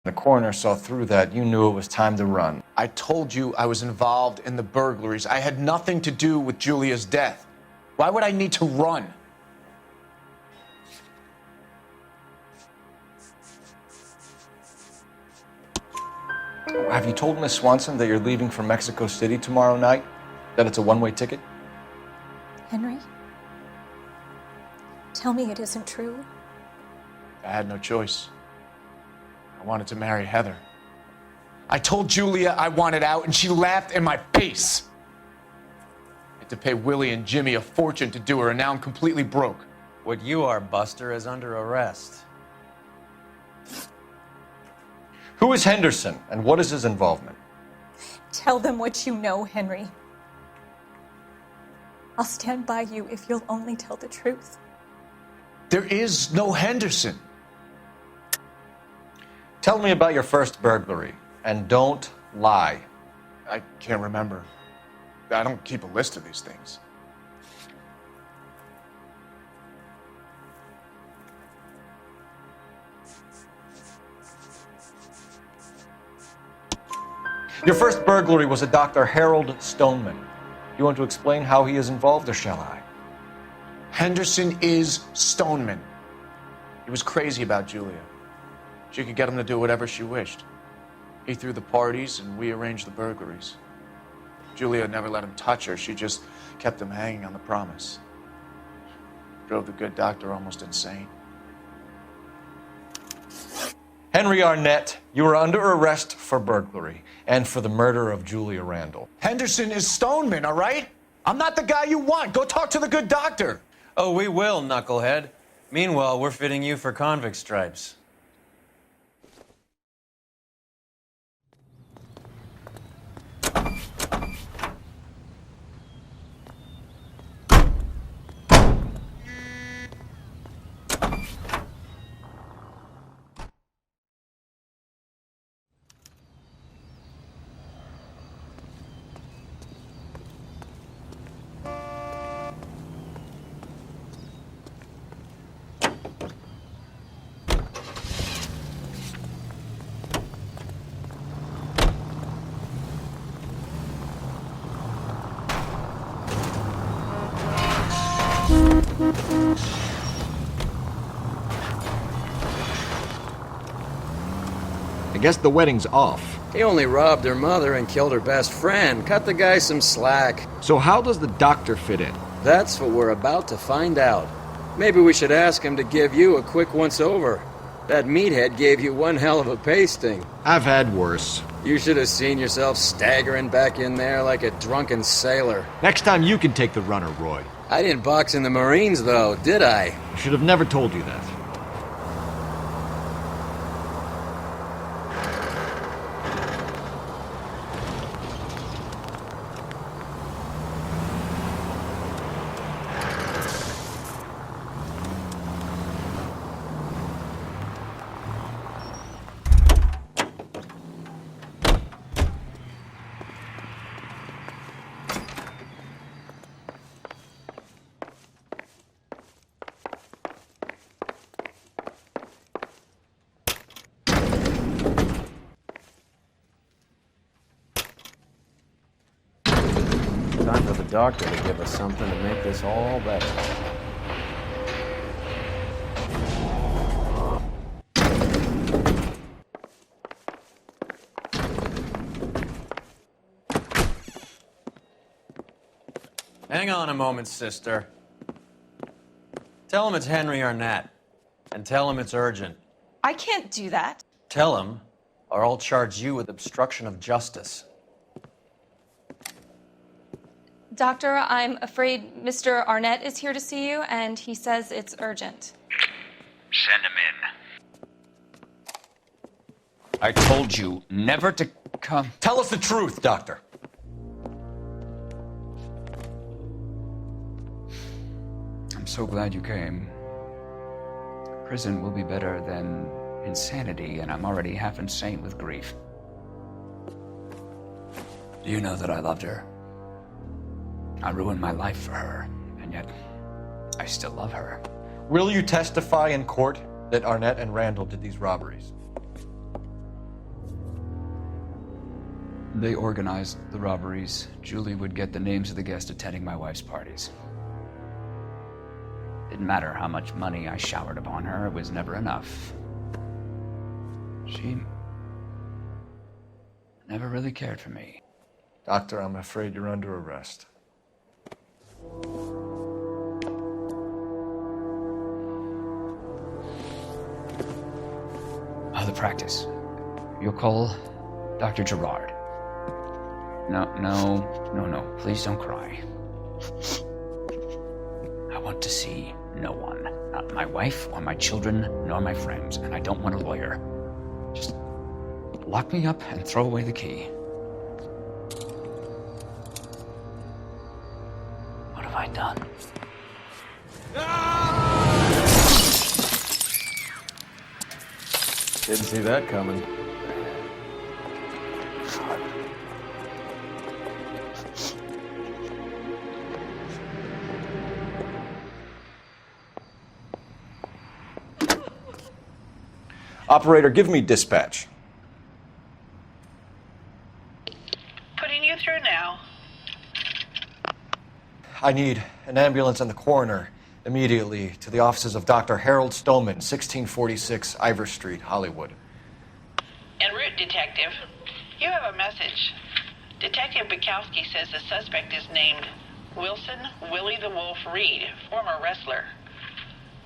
The coroner saw through that. You knew it was time to run. I told you I was involved in the burglaries. I had nothing to do with Julia's death. Why would I need to run? Have you told Miss Swanson that you're leaving for Mexico City tomorrow night? That it's a one-way ticket? Henry, tell me it isn't true. I had no choice. I wanted to marry Heather. I told Julia I wanted out, and she laughed in my face. I had to pay Willie and Jimmy a fortune to do her, and now I'm completely broke. What you are, Buster, is under arrest. Who is Henderson, and what is his involvement? Tell them what you know, Henry. I'll stand by you if you'll only tell the truth. There is no Henderson. Tell me about your first burglary, and don't lie. I can't remember. I don't keep a list of these things. Your first burglary was a Dr. Harold Stoneman. You want to explain how he is involved, or shall I? Henderson is Stoneman. He was crazy about Julia. She could get him to do whatever she wished. He threw the parties, and we arranged the burglaries. Julia never let him touch her. She just kept him hanging on the promise. Drove the good doctor almost insane. Henry Arnett, you are under arrest for burglary and for the murder of Julia Randall. Henderson is Stoneman, all right? I'm not the guy you want. Go talk to the good doctor. Oh, we will, knucklehead. Meanwhile, we're fitting you for convict stripes. I guess the wedding's off. He only robbed her mother and killed her best friend. Cut the guy some slack. So how does the doctor fit in? That's what we're about to find out. Maybe we should ask him to give you a quick once-over. That meathead gave you one hell of a pasting. I've had worse. You should have seen yourself staggering back in there like a drunken sailor. Next time you can take the runner, Roy. I didn't box in the Marines, though, did I? I should have never told you that. Time for the doctor to give us something to make this all better. Hang on a moment, sister. Tell him it's Henry Arnett, and tell him it's urgent. I can't do that. Tell him, or I'll charge you with obstruction of justice. Doctor, I'm afraid Mr. Arnett is here to see you, and he says it's urgent. Send him in. I told you never to come. Tell us the truth, Doctor. I'm so glad you came. Prison will be better than insanity, and I'm already half insane with grief. Do you know that I loved her? I ruined my life for her, and yet I still love her. Will you testify in court that Arnett and Randall did these robberies? They organized the robberies. Julie would get the names of the guests attending my wife's parties. Didn't matter how much money I showered upon her, it was never enough. She never really cared for me. Doctor, I'm afraid you're under arrest. The practice. You'll call Dr. Gerard. No. Please don't cry. I want to see no one. Not my wife or my children, nor my friends. And I don't want a lawyer. Just lock me up and throw away the key. What have I done? Didn't see that coming. Operator, give me dispatch. Putting you through now. I need an ambulance and the coroner immediately to the offices of Dr. Harold Stoneman, 1646 Ivor Street, Hollywood. En route, Detective. You have a message. Detective Bukowski says the suspect is named Wilson Willie the Wolf Reed, former wrestler.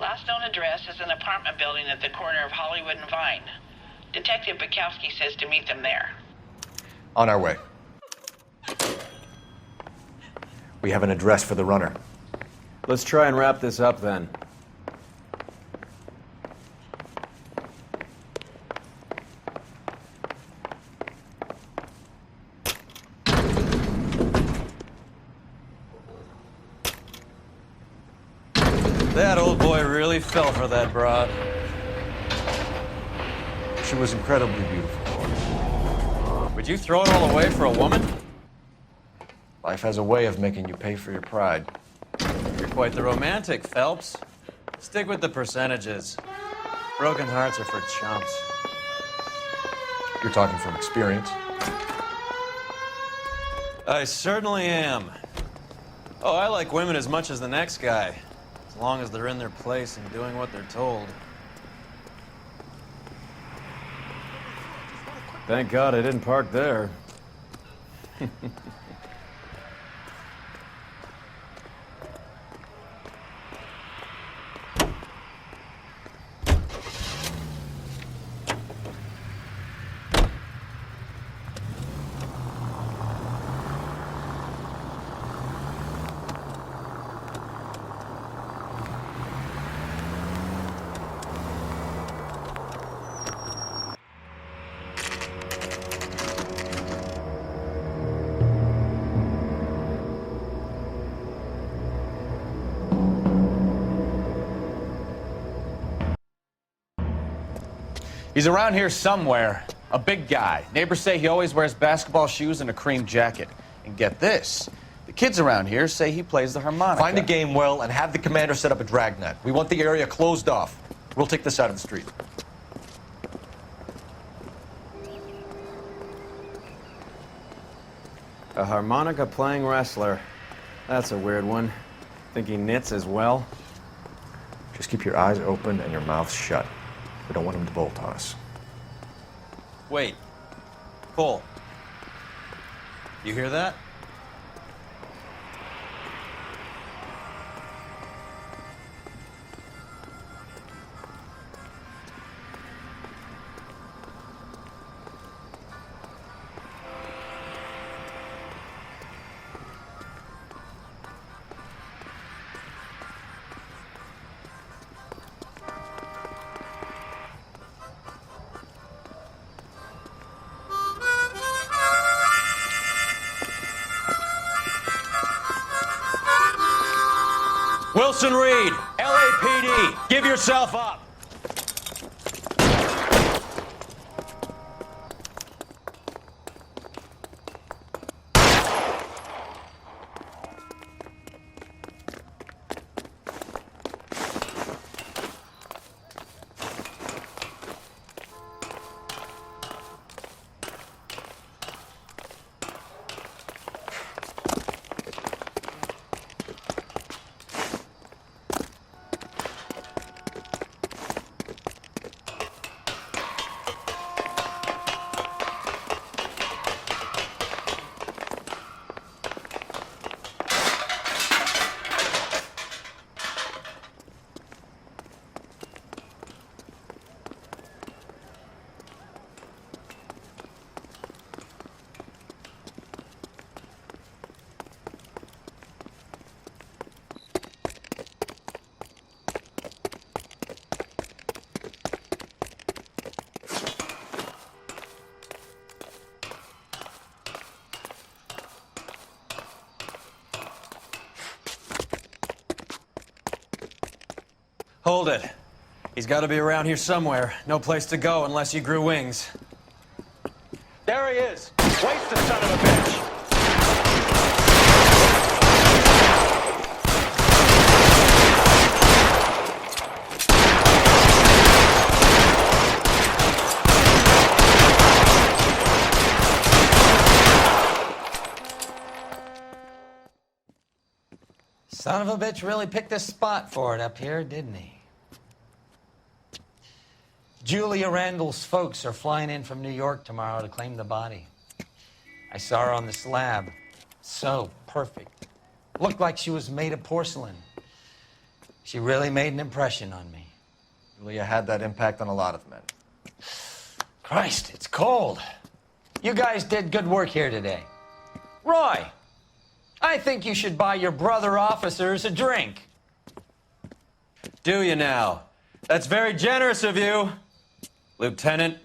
Last known address is an apartment building at the corner of Hollywood and Vine. Detective Bukowski says to meet them there. On our way. We have an address for the runner. Let's try and wrap this up then. That old boy really fell for that broad. She was incredibly beautiful. Would you throw it all away for a woman? Life has a way of making you pay for your pride. You're quite the romantic, Phelps. Stick with the percentages. Broken hearts are for chumps. You're talking from experience. I certainly am. Oh, I like women as much as the next guy. As long as they're in their place and doing what they're told. Thank God I didn't park there. He's around here somewhere. A big guy. Neighbors say he always wears basketball shoes and a cream jacket. And get this, the kids around here say he plays the harmonica. Find a game well and have the commander set up a dragnet. We want the area closed off. We'll take this side of the street. A harmonica playing wrestler. That's a weird one. Think he knits as well? Just keep your eyes open and your mouth shut. We don't want him to bolt on us. Wait. Cole. You hear that? Wilson Reed, LAPD, give yourself up. Hold it. He's got to be around here somewhere. No place to go unless he grew wings. There he is! Waste the son of a bitch! Son of a bitch really picked a spot for it up here, didn't he? Julia Randall's folks are flying in from New York tomorrow to claim the body. I saw her on the slab. So perfect. Looked like she was made of porcelain. She really made an impression on me. Julia had that impact on a lot of men. Christ, it's cold. You guys did good work here today. Roy, I think you should buy your brother officers a drink. Do you now? That's very generous of you. Lieutenant,